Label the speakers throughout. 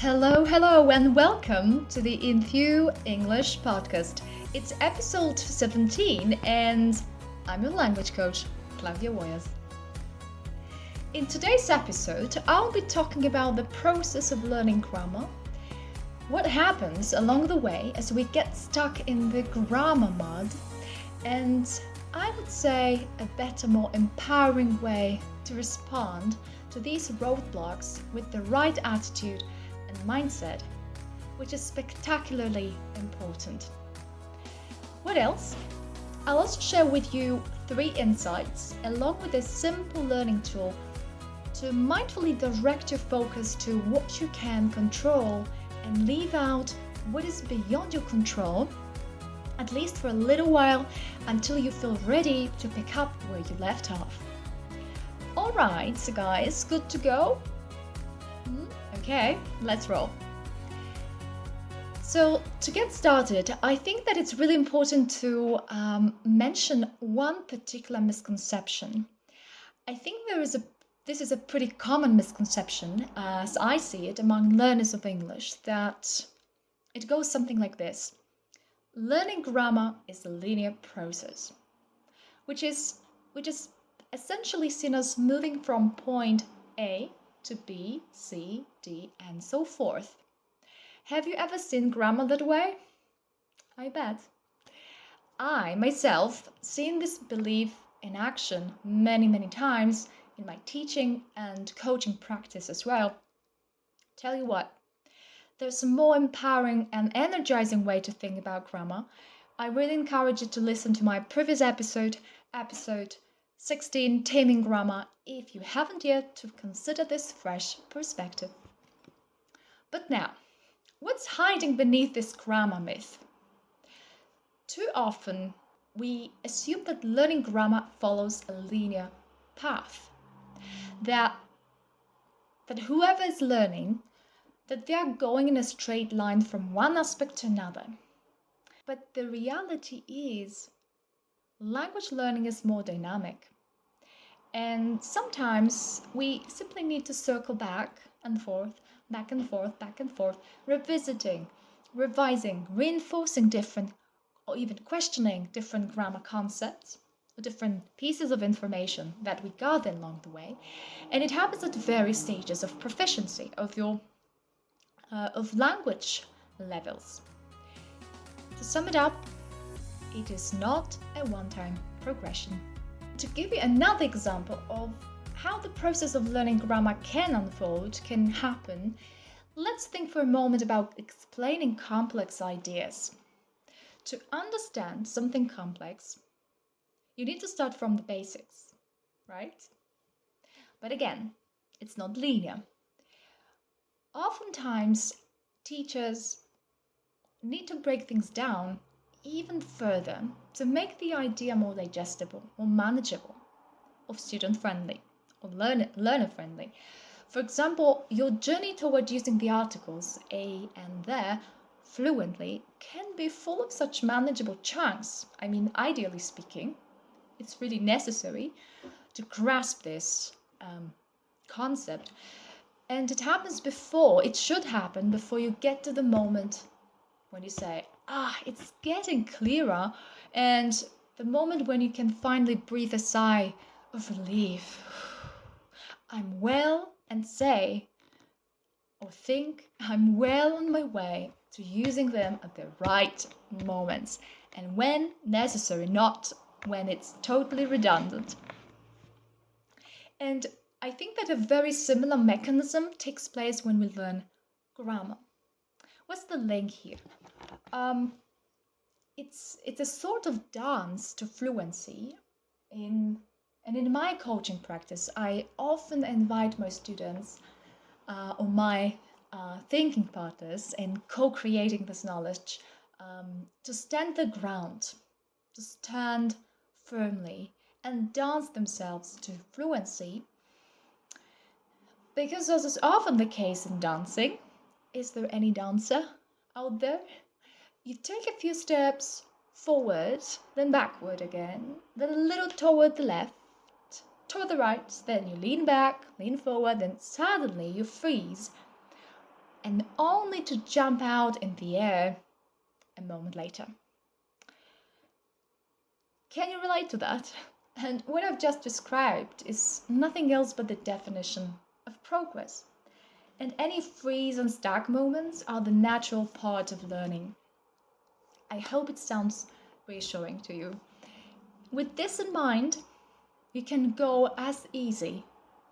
Speaker 1: Hello, and welcome to the Enthu English Podcast. It's episode 17, and I'm your language coach, Klaudia. In today's episode, I'll be talking about the process of learning grammar, what happens along the way as we get stuck in the grammar mud, and I would say a better, more empowering way to respond to these roadblocks with the right attitude and mindset, which is spectacularly important. What else? I'll also share with you 3 insights along with a simple learning tool to mindfully direct your focus to what you can control and leave out what is beyond your control, at least for a little while until you feel ready to pick up where you left off. Alright, so guys, good to go? Okay, let's roll. So to get started, I think that it's really important to mention one particular misconception. I think this is a pretty common misconception, as I see it, among learners of English, that it goes something like this. Learning grammar is a linear process, which is essentially seen as moving from point A to B, C, D, and so forth. Have you ever seen grammar that way? I bet. I, myself, seen this belief in action many times in my teaching and coaching practice as well. Tell you what, there's a more empowering and energizing way to think about grammar. I really encourage you to listen to my previous episode 16, Taming Grammar, if you haven't yet, to consider this fresh perspective. But now, what's hiding beneath this grammar myth? Too often, we assume that learning grammar follows a linear path. That whoever is learning, that they are going in a straight line from one aspect to another. But the reality is, language learning is more dynamic. And sometimes we simply need to circle back and forth, revisiting, revising, reinforcing different, or even questioning different grammar concepts, or different pieces of information that we gather along the way. And it happens at various stages of proficiency of your of language levels. To sum it up, it is not a one-time progression. To give you another example of how the process of learning grammar can unfold, can happen, let's think for a moment about explaining complex ideas. To understand something complex, you need to start from the basics, right? But again, it's not linear. Oftentimes, teachers need to break things down even further to make the idea more digestible, more manageable, or student-friendly, or learner-friendly. For example, your journey toward using the articles a and there fluently can be full of such manageable chunks. I mean, ideally speaking, it's really necessary to grasp this concept. And it should happen before you get to the moment when you say, it's getting clearer, and the moment when you can finally breathe a sigh of relief. I'm well, and say or think I'm well on my way to using them at the right moments, and when necessary, not when it's totally redundant. And I think that a very similar mechanism takes place when we learn grammar. What's the link here? It's a sort of dance to fluency. In my coaching practice, I often invite my students or my thinking partners in co-creating this knowledge to stand their ground, to stand firmly and dance themselves to fluency. Because as is often the case in dancing, is there any dancer out there? You take a few steps forward, then backward again, then a little toward the left, toward the right, then you lean back, lean forward, then suddenly you freeze and only to jump out in the air a moment later. Can you relate to that? And what I've just described is nothing else but the definition of progress. And any freeze and stuck moments are the natural part of learning. I hope it sounds reassuring to you. With this in mind, you can go as easy,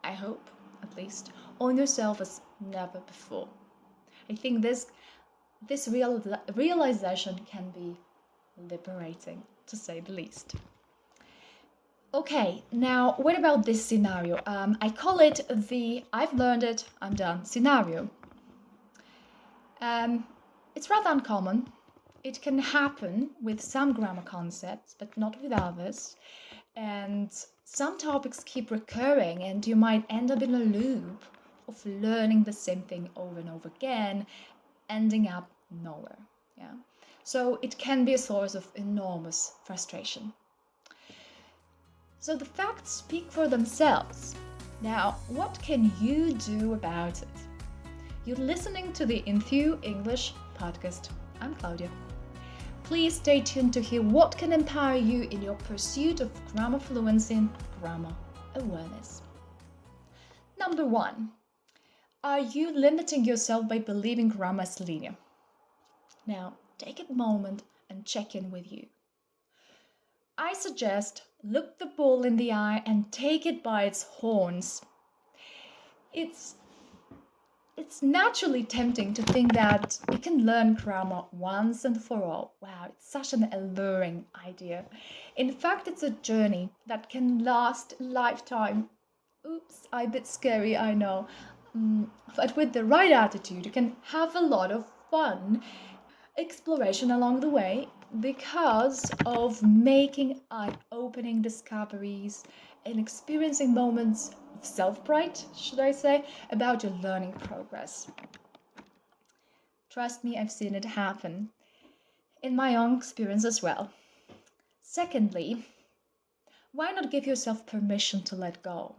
Speaker 1: I hope, at least, on yourself as never before. I think this realization can be liberating, to say the least. Okay, now what about this scenario? I call it the I've learned it, I'm done scenario. It's rather uncommon. It can happen with some grammar concepts, but not with others. And some topics keep recurring, and you might end up in a loop of learning the same thing over and over again, ending up nowhere. Yeah. So it can be a source of enormous frustration. So the facts speak for themselves. Now, what can you do about it? You're listening to the Enthu English Podcast. I'm Klaudia. Please stay tuned to hear what can empower you in your pursuit of grammar fluency and grammar awareness. Number 1. Are you limiting yourself by believing grammar is linear? Now, take a moment and check in with you. I suggest look the bull in the eye and take it by its horns. It's naturally tempting to think that you can learn grammar once and for all. Wow, it's such an alluring idea. In fact, it's a journey that can last a lifetime. Oops, a bit scary, I know. But with the right attitude, you can have a lot of fun, exploration along the way, because of making eye-opening discoveries and experiencing moments of self-pride, should I say, about your learning progress. Trust me, I've seen it happen in my own experience as well. Secondly, why not give yourself permission to let go?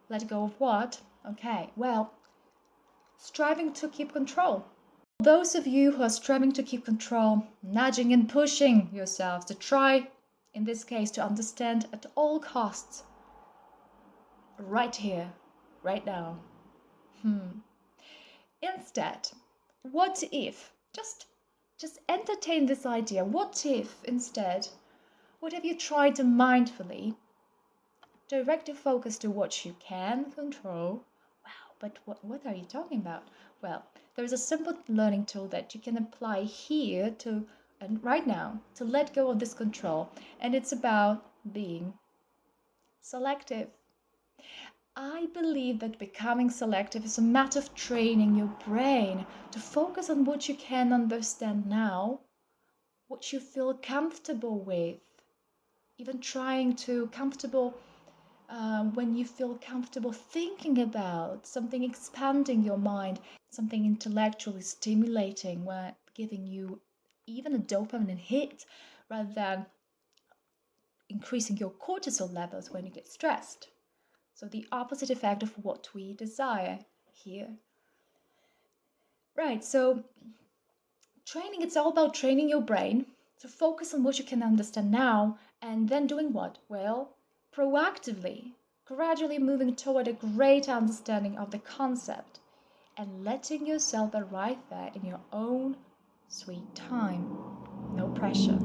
Speaker 1: Let go of what? Okay, well, striving to keep control. Those of you who are striving to keep control, nudging and pushing yourselves to try, in this case, to understand at all costs, right here, right now. Instead, what if, just entertain this idea, what if instead, what have you tried to mindfully direct your focus to what you can control? Wow, but what are you talking about? Well, there's a simple learning tool that you can apply here and right now to let go of this control, and it's about being selective. I believe that becoming selective is a matter of training your brain to focus on what you can understand now, what you feel comfortable with, even trying to when you feel comfortable thinking about something, expanding your mind, something intellectually stimulating, giving you even a dopamine hit rather than increasing your cortisol levels when you get stressed. So the opposite effect of what we desire here. Right, so it's all about training your brain to focus on what you can understand now, and then doing what? Well, proactively, gradually moving toward a greater understanding of the concept and letting yourself arrive there in your own sweet time. No pressure.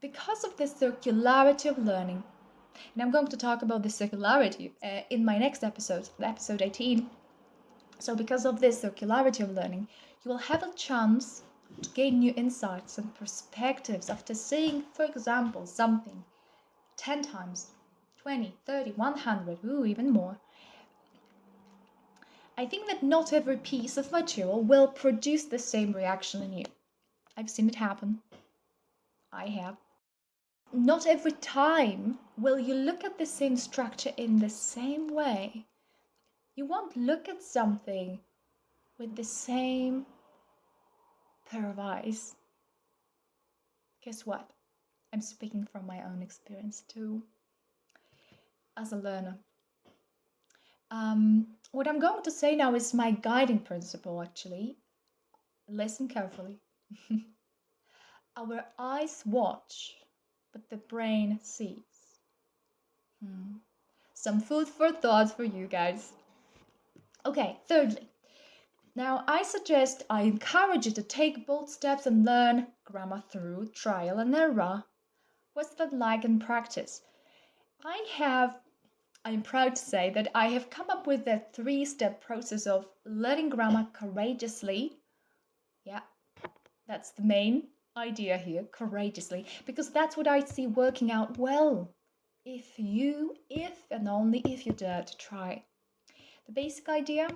Speaker 1: Because of the circularity of learning, and I'm going to talk about the circularity in my next episode, episode 18. So because of this circularity of learning, you will have a chance to gain new insights and perspectives after seeing, for example, something 10 times, 20, 30, 100, even more. I think that not every piece of material will produce the same reaction in you. I've seen it happen. I have. Not every time will you look at the same structure in the same way. You won't look at something with the same pair of eyes. Guess what? I'm speaking from my own experience too, as a learner. What I'm going to say now is my guiding principle, actually. Listen carefully. Our eyes watch, but the brain sees. Some food for thought for you guys. Okay, thirdly, now I encourage you to take bold steps and learn grammar through trial and error. What's that like in practice? I'm proud to say that I have come up with a 3-step process of learning grammar courageously. Yeah, that's the main idea here, courageously, because that's what I see working out well. If and only if you dare to try. The basic idea: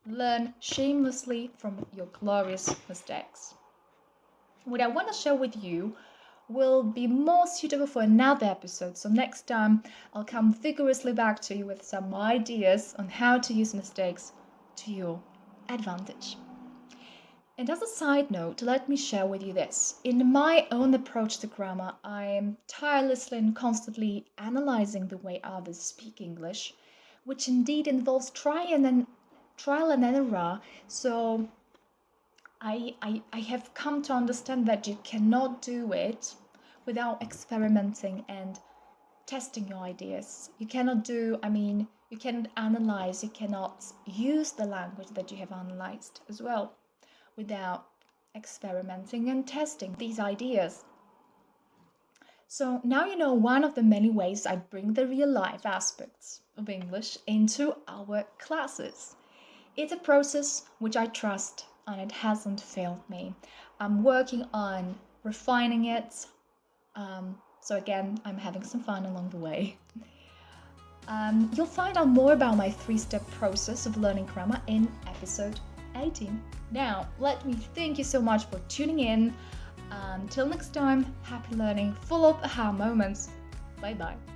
Speaker 1: learn shamelessly from your glorious mistakes. What I want to share with you will be more suitable for another episode, so next time I'll come vigorously back to you with some ideas on how to use mistakes to your advantage. And as a side note, let me share with you this. In my own approach to grammar, I'm tirelessly and constantly analyzing the way others speak English, which indeed involves trial and error. So I have come to understand that you cannot do it without experimenting and testing your ideas. You cannot analyze, you cannot use the language that you have analyzed as well without experimenting and testing these ideas. So now you know one of the many ways I bring the real life aspects of English into our classes. It's a process which I trust, and it hasn't failed me. I'm working on refining it. So again, I'm having some fun along the way. You'll find out more about my 3-step process of learning grammar in episode 18. Now, let me thank you so much for tuning in. Until next time, happy learning, full of aha moments. Bye bye.